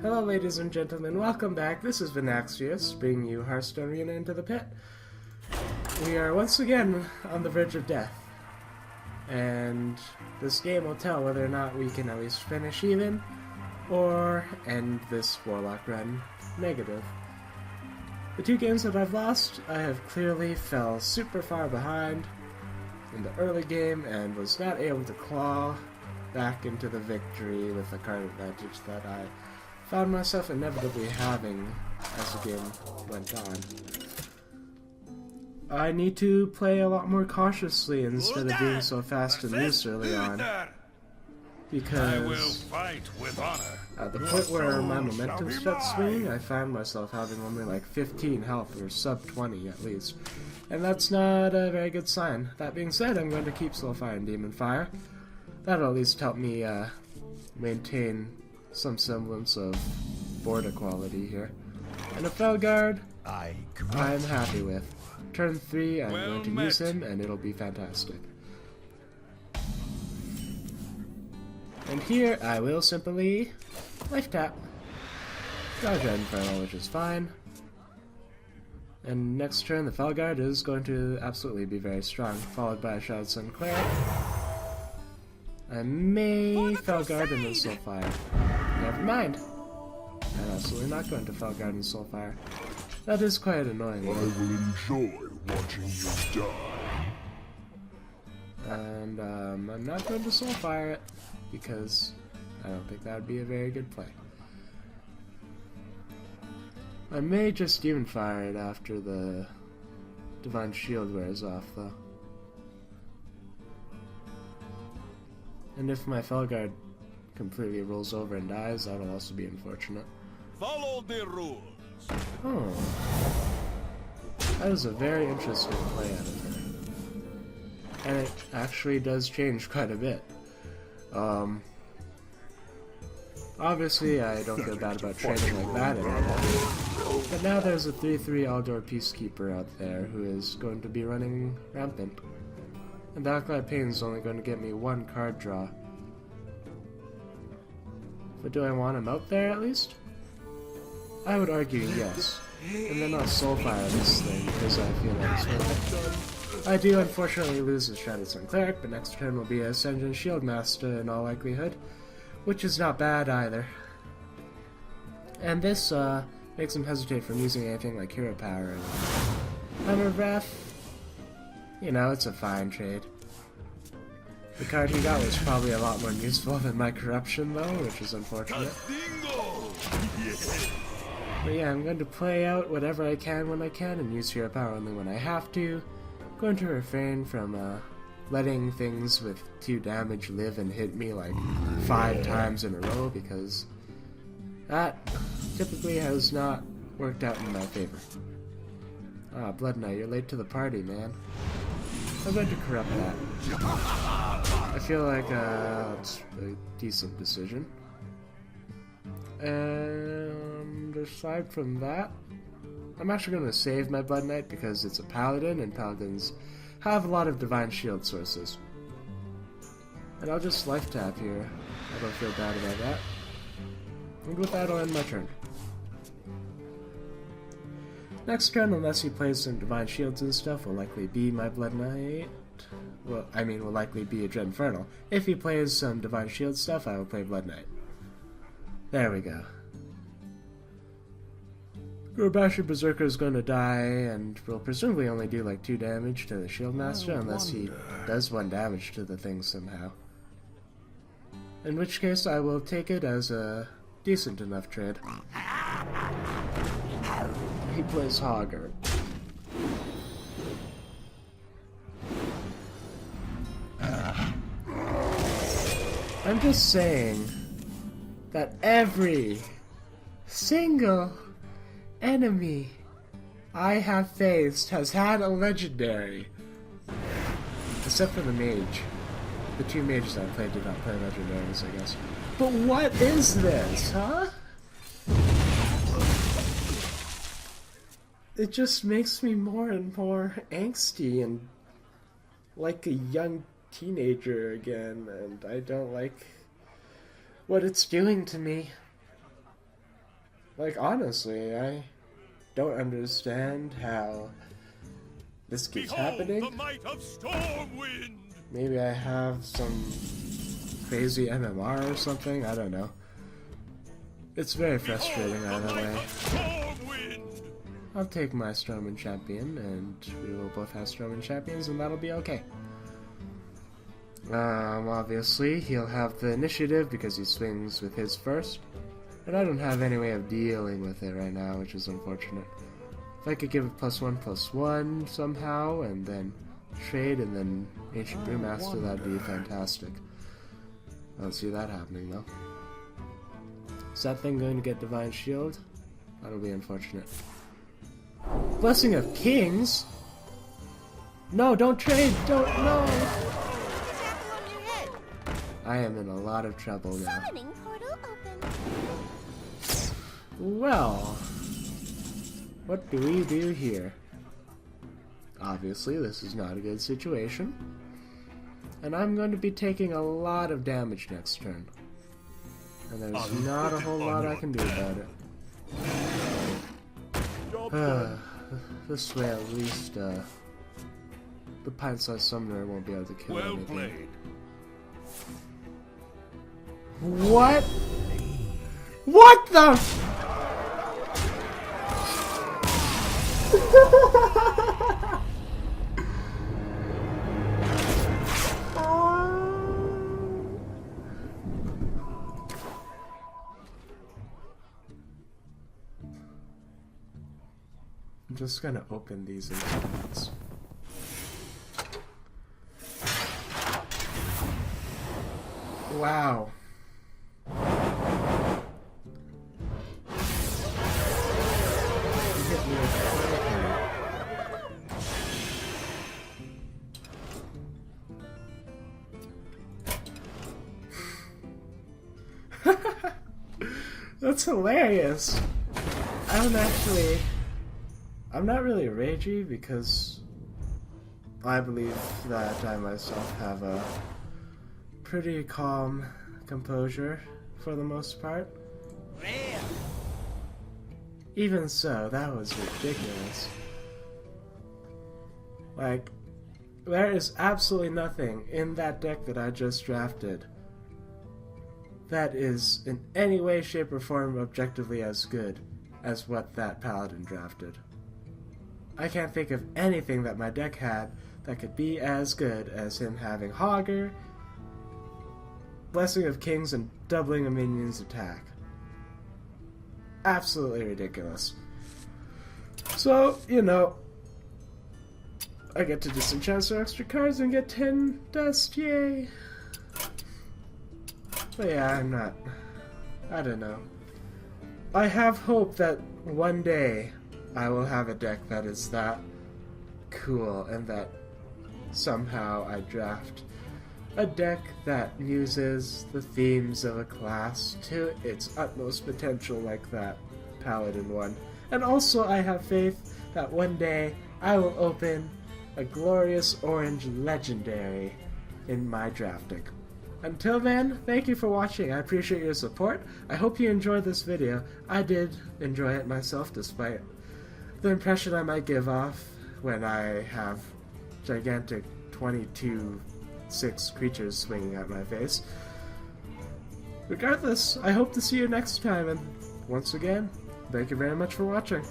Hello ladies and gentlemen, welcome back. This is Vinaxius, bringing you Hearthstone Arena Into the Pit. We are once again on the verge of death. And this game will tell whether or not we can at least finish even, or end this Warlock run negative. The two games that I've lost, I have clearly fell super far behind in the early game and was not able to claw back into the victory with the card advantage that I found myself inevitably having as the game went on. I need to play a lot more cautiously instead of being so fast and loose early on, because at the point where my momentum starts swinging, I find myself having only like 15 health, or sub 20 at least, and that's not a very good sign. That being said, I'm going to keep Soulfire and Demon Fire. That'll at least help me maintain some semblance of board equality here. And a Felguard, I'm happy with. Turn 3, I'm going to use him, and it'll be fantastic. And here, I will simply life tap. Dodge Inferno, which is fine. And next turn, the Felguard is going to absolutely be very strong, followed by a Shroud Sun Cleric. I may Felguard and then Soulfire. Never mind. I'm absolutely not going to Felguard and Soulfire. That is quite annoying. I will enjoy watching you die. And I'm not going to Soulfire it, because I don't think that would be a very good play. I may just Demon Fire it after the Divine Shield wears off, though. And if my Felguard completely rolls over and dies, that'll also be unfortunate. Follow the rules. Oh. That is a very interesting play out of her. And it actually does change quite a bit. Obviously I don't feel bad about trading like that anymore. But now there's a 3/3 Aldor Peacekeeper out there who is going to be running rampant. And Backlight Pain is only going to get me one card draw. But do I want him out there at least? I would argue yes. And then I'll Soulfire this thing, because I feel like it's worth it. I do unfortunately lose the Shroud Sun Cleric, but next turn will be a Ascension Shield Master in all likelihood, which is not bad either. And this makes him hesitate from using anything like Hero Power. Hammer Breath, you know, it's a fine trade. The card he got was probably a lot more useful than my Corruption though, which is unfortunate. But yeah, I'm going to play out whatever I can when I can and use Hero Power only when I have to. I'm going to refrain from letting things with 2 damage live and hit me like 5 times in a row, because that typically has not worked out in my favor. Ah, Blood Knight, you're late to the party, man. I'm going to corrupt that. I feel like it's a decent decision. And aside from that, I'm actually going to save my Blood Knight because it's a Paladin, and Paladins have a lot of Divine Shield sources. And I'll just life tap here. I don't feel bad about that. And with that, I'll end my turn. Next turn, unless he plays some Divine Shields and stuff, will likely be my Blood Knight. Well, I mean, will likely be a Dread Infernal. If he plays some Divine Shield stuff, I will play Blood Knight. There we go. Gorbashi Berserker is going to die, and will presumably only do like 2 damage to the Shield Master, unless he does 1 damage to the thing somehow. In which case, I will take it as a decent enough trade. He plays Hogger. I'm just saying that every single enemy I have faced has had a legendary. Except for the mage. The 2 mages I played did not play legendaries, I guess. But what is this, huh? It just makes me more and more angsty and like a young teenager again, and I don't like what it's doing to me. Like, honestly, I don't understand how this keeps happening. The might of Stormwind! Maybe I have some crazy MMR or something, I don't know. It's very frustrating either way. I'll take my Stormwind champion, and we will both have Stormwind champions, and that'll be okay. Obviously, he'll have the initiative because he swings with his first, and I don't have any way of dealing with it right now, which is unfortunate. If I could give it +1/+1 somehow, and then trade, and then Ancient Brewmaster, that'd be fantastic. I don't see that happening, though. Is that thing going to get Divine Shield? That'll be unfortunate. Blessing of Kings? No, don't trade! Don't, no! I am in a lot of trouble now. Well, what do we do here? Obviously, this is not a good situation. And I'm going to be taking a lot of damage next turn. And there's not a whole lot I can do about it. This way at least, the pint-sized summoner won't be able to kill anything. Played. What? What the? I'm just gonna open these instruments. Wow. Hit me with That's hilarious. I'm not really ragey because I believe that I myself have a pretty calm composure for the most part. Even so, that was ridiculous. Like, there is absolutely nothing in that deck that I just drafted that is in any way, shape, or form objectively as good as what that paladin drafted. I can't think of anything that my deck had that could be as good as him having Hogger, Blessing of Kings, and doubling a minion's attack. Absolutely ridiculous. So, you know, I get to disenchant some extra cards and get 10 dust, yay! But yeah, I don't know. I have hope that one day I will have a deck that is that cool and that somehow I draft a deck that uses the themes of a class to its utmost potential like that Paladin one. And also I have faith that one day I will open a glorious orange legendary in my drafting. Until then, thank you for watching. I appreciate your support. I hope you enjoyed this video. I did enjoy it myself, despite the impression I might give off when I have gigantic 22/6 creatures swinging at my face. Regardless, I hope to see you next time, and once again, thank you very much for watching.